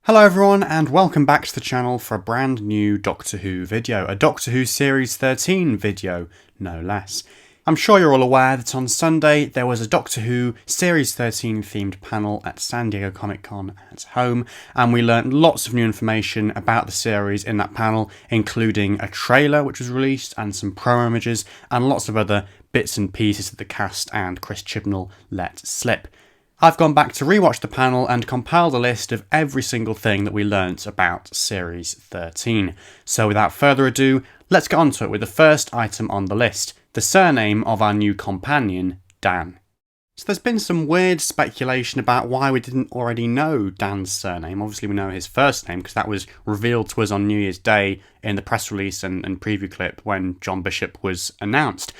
Hello everyone and welcome back to the channel for a brand new Doctor Who video, a Doctor Who Series 13 video, no less. I'm sure you're all aware that on Sunday there was a Doctor Who Series 13 themed panel at San Diego Comic-Con at home, and we learnt lots of new information about the series in that panel, including a trailer which was released and some promo images and lots of other bits and pieces that the cast and Chris Chibnall let slip. I've gone back to rewatch the panel and compiled a list of every single thing that we learnt about Series 13. So without further ado, let's get on to it with the first item on the list, the surname of our new companion, Dan. So there's been some weird speculation about why we didn't already know Dan's surname. Obviously we know his first name because that was revealed to us on New Year's Day in the press release and preview clip when John Bishop was announced.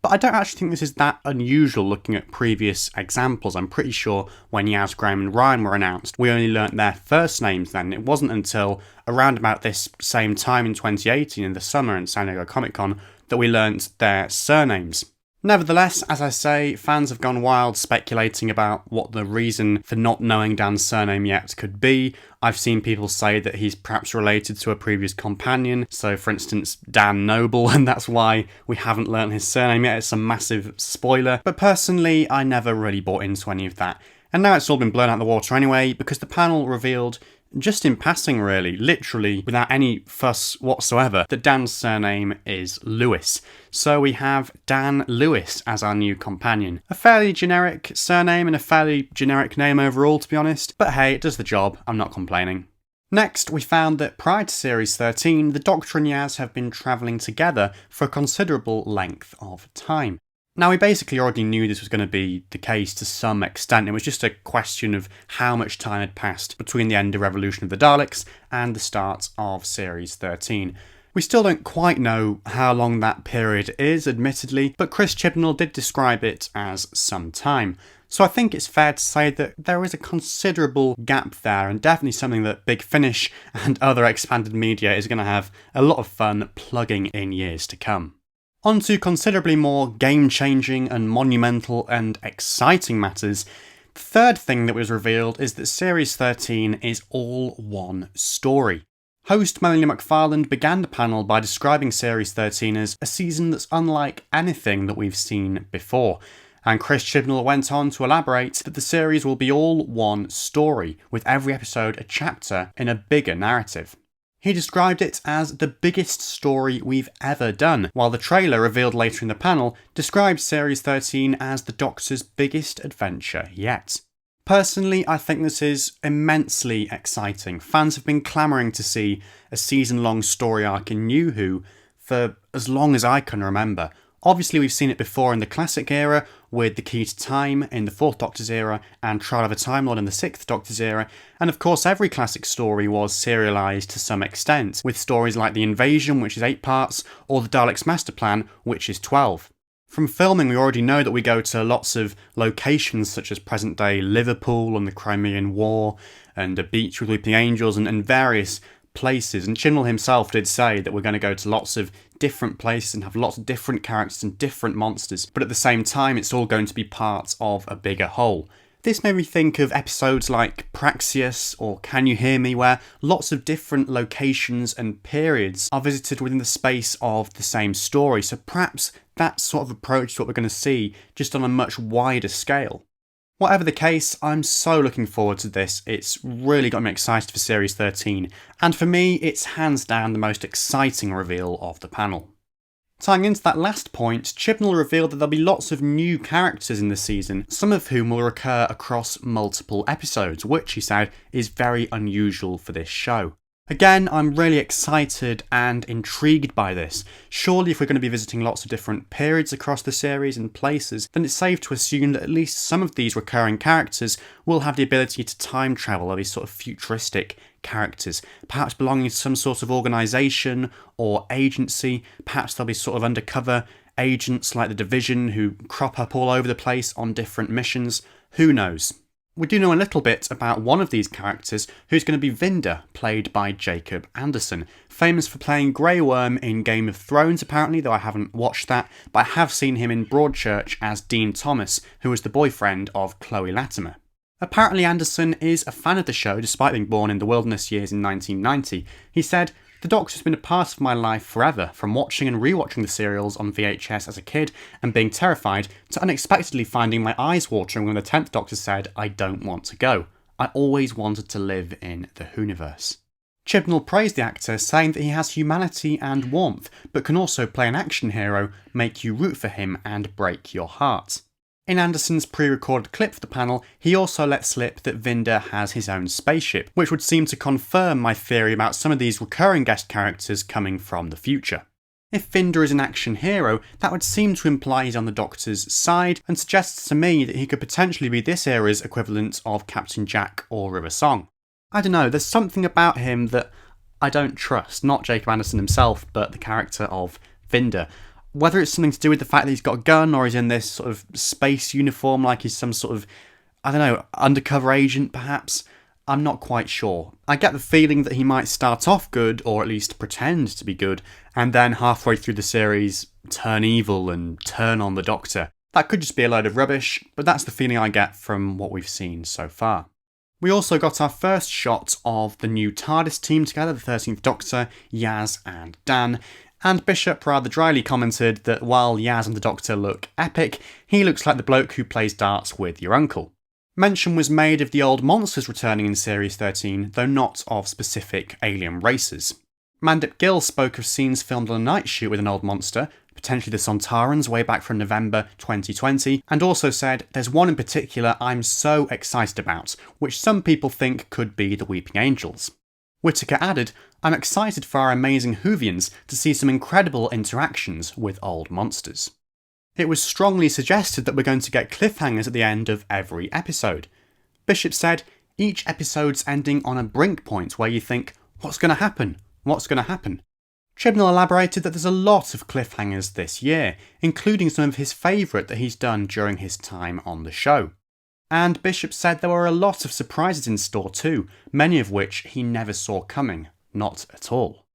But I don't actually think this is that unusual looking at previous examples. I'm pretty sure when Yaz, Graham and Ryan were announced, we only learnt their first names then. It wasn't until around about this same time in 2018, in the summer in San Diego Comic-Con, that we learnt their surnames. Nevertheless, as I say, fans have gone wild speculating about what the reason for not knowing Dan's surname yet could be. I've seen people say that he's perhaps related to a previous companion, so for instance Dan Noble, and that's why we haven't learnt his surname yet. It's a massive spoiler, but personally I never really bought into any of that. And now it's all been blown out of the water anyway, because the panel revealed, just in passing really, literally without any fuss whatsoever, that Dan's surname is Lewis. So we have Dan Lewis as our new companion. A fairly generic surname and a fairly generic name overall, to be honest, but hey, it does the job, I'm not complaining. Next, we found that prior to Series 13, the Doctor and Yaz have been travelling together for a considerable length of time. Now, we basically already knew this was going to be the case to some extent. It was just a question of how much time had passed between the end of Revolution of the Daleks and the start of Series 13. We still don't quite know how long that period is, admittedly, but Chris Chibnall did describe it as some time. So I think it's fair to say that there is a considerable gap there, and definitely something that Big Finish and other expanded media is going to have a lot of fun plugging in years to come. On to considerably more game-changing and monumental and exciting matters. The third thing that was revealed is that Series 13 is all one story. Host Melanie McFarland began the panel by describing Series 13 as a season that's unlike anything that we've seen before. And Chris Chibnall went on to elaborate that the series will be all one story, with every episode a chapter in a bigger narrative. He described it as the biggest story we've ever done, while the trailer revealed later in the panel described Series 13 as the Doctor's biggest adventure yet. Personally, I think this is immensely exciting. Fans have been clamouring to see a season-long story arc in New Who for as long as I can remember. Obviously we've seen it before in the classic era, with The Key to Time in the 4th Doctor's era and Trial of a Time Lord in the 6th Doctor's era, and of course every classic story was serialised to some extent, with stories like The Invasion, which is 8 parts, or The Daleks' Master Plan, which is 12. From filming, we already know that we go to lots of locations such as present-day Liverpool and the Crimean War, and a beach with weeping angels, and various places, and Chibnall himself did say that we're going to go to lots of different places and have lots of different characters and different monsters, but at the same time it's all going to be part of a bigger whole. This made me think of episodes like Praxius or Can You Hear Me, where lots of different locations and periods are visited within the space of the same story, so perhaps that sort of approach is what we're going to see, just on a much wider scale. Whatever the case, I'm so looking forward to this. It's really got me excited for Series 13, and for me, it's hands down the most exciting reveal of the panel. Tying into that last point, Chibnall revealed that there'll be lots of new characters in the season, some of whom will recur across multiple episodes, which, he said, is very unusual for this show. Again, I'm really excited and intrigued by this. Surely if we're going to be visiting lots of different periods across the series and places, then it's safe to assume that at least some of these recurring characters will have the ability to time travel, or these sort of futuristic characters, perhaps belonging to some sort of organisation or agency. Perhaps they'll be sort of undercover agents like the Division who crop up all over the place on different missions. Who knows? We do know a little bit about one of these characters, who's going to be Vinder, played by Jacob Anderson, famous for playing Grey Worm in Game of Thrones apparently, though I haven't watched that, but I have seen him in Broadchurch as Dean Thomas, who was the boyfriend of Chloe Latimer. Apparently Anderson is a fan of the show despite being born in the wilderness years in 1990. He said, "The Doctor's been a part of my life forever, from watching and rewatching the serials on VHS as a kid and being terrified, to unexpectedly finding my eyes watering when the 10th Doctor said, 'I don't want to go.' I always wanted to live in the Whoniverse." Chibnall praised the actor, saying that he has humanity and warmth, but can also play an action hero, make you root for him and break your heart. In Anderson's pre-recorded clip for the panel, he also let slip that Vinder has his own spaceship, which would seem to confirm my theory about some of these recurring guest characters coming from the future. If Vinder is an action hero, that would seem to imply he's on the Doctor's side, and suggests to me that he could potentially be this era's equivalent of Captain Jack or River Song. I don't know, there's something about him that I don't trust, not Jacob Anderson himself, but the character of Vinder. Whether it's something to do with the fact that he's got a gun, or he's in this sort of space uniform like he's some sort of, I don't know, undercover agent perhaps, I'm not quite sure. I get the feeling that he might start off good, or at least pretend to be good, and then halfway through the series turn evil and turn on the Doctor. That could just be a load of rubbish, but that's the feeling I get from what we've seen so far. We also got our first shot of the new TARDIS team together, the 13th Doctor, Yaz and Dan, and Bishop rather dryly commented that while Yaz and the Doctor look epic, he looks like the bloke who plays darts with your uncle. Mention was made of the old monsters returning in Series 13, though not of specific alien races. Mandip Gill spoke of scenes filmed on a night shoot with an old monster, potentially the Sontarans way back from November 2020, and also said, "There's one in particular I'm so excited about, which some people think could be the Weeping Angels." Whittaker added, "I'm excited for our amazing Whovians to see some incredible interactions with old monsters." It was strongly suggested that we're going to get cliffhangers at the end of every episode. Bishop said, "Each episode's ending on a brink point where you think, what's going to happen? What's going to happen?" Chibnall elaborated that there's a lot of cliffhangers this year, including some of his favourite that he's done during his time on the show. And Bishop said there were a lot of surprises in store too, many of which he never saw coming, not at all.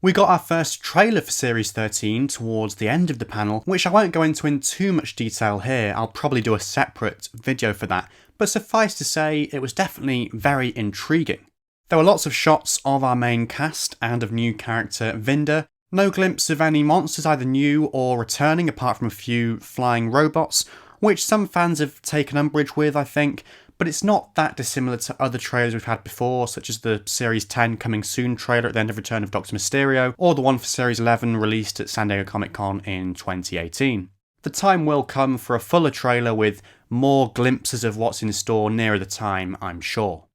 We got our first trailer for Series 13 towards the end of the panel, which I won't go into in too much detail here, I'll probably do a separate video for that, but suffice to say it was definitely very intriguing. There were lots of shots of our main cast and of new character Vinder, no glimpse of any monsters either new or returning apart from a few flying robots, which some fans have taken umbrage with I think, but it's not that dissimilar to other trailers we've had before, such as the Series 10 Coming Soon trailer at the end of Return of Dr. Mysterio, or the one for Series 11 released at San Diego Comic-Con in 2018. The time will come for a fuller trailer with more glimpses of what's in store nearer the time, I'm sure.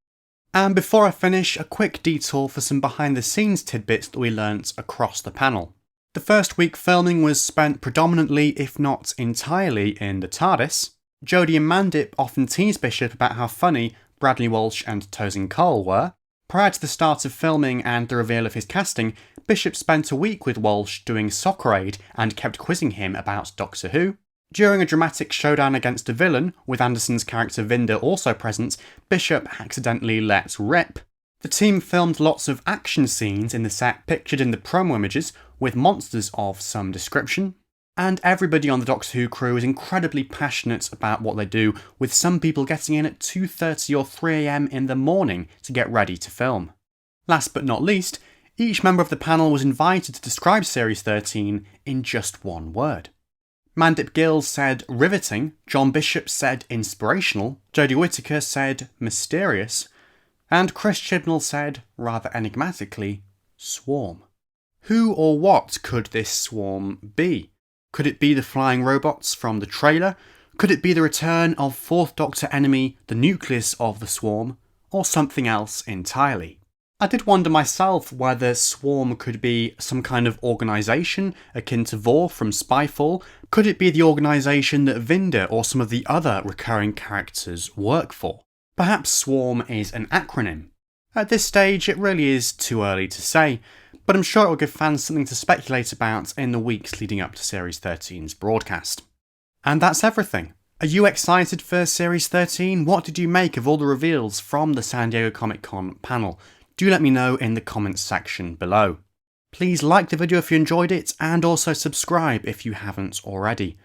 And before I finish, a quick detour for some behind the scenes tidbits that we learnt across the panel. The first week filming was spent predominantly, if not entirely, in the TARDIS. Jodie and Mandip often tease Bishop about how funny Bradley Walsh and Tosin Cole were. Prior to the start of filming and the reveal of his casting, Bishop spent a week with Walsh doing Soccer Aid and kept quizzing him about Doctor Who. During a dramatic showdown against a villain, with Anderson's character Vinder also present, Bishop accidentally lets rip. The team filmed lots of action scenes in the set pictured in the promo images, with monsters of some description. And everybody on the Doctor Who crew is incredibly passionate about what they do, with some people getting in at 2:30 or 3 AM in the morning to get ready to film. Last but not least, each member of the panel was invited to describe Series 13 in just one word. Mandip Gill said riveting, John Bishop said inspirational, Jodie Whittaker said mysterious, and Chris Chibnall said, rather enigmatically, swarm. Who or what could this swarm be? Could it be the flying robots from the trailer? Could it be the return of 4th Doctor enemy, the nucleus of the swarm? Or something else entirely? I did wonder myself whether Swarm could be some kind of organisation akin to VOR from Spyfall. Could it be the organisation that Vinder or some of the other recurring characters work for? Perhaps Swarm is an acronym. At this stage it really is too early to say, but I'm sure it will give fans something to speculate about in the weeks leading up to Series 13's broadcast. And that's everything. Are you excited for Series 13? What did you make of all the reveals from the San Diego Comic-Con panel? Do let me know in the comments section below. Please like the video if you enjoyed it, and also subscribe if you haven't already.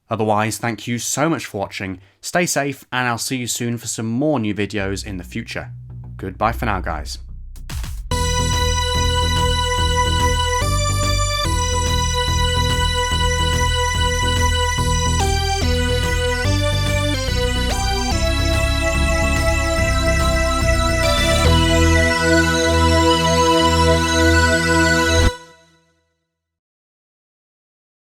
Otherwise, thank you so much for watching, stay safe, and I'll see you soon for some more new videos in the future. Goodbye for now, guys.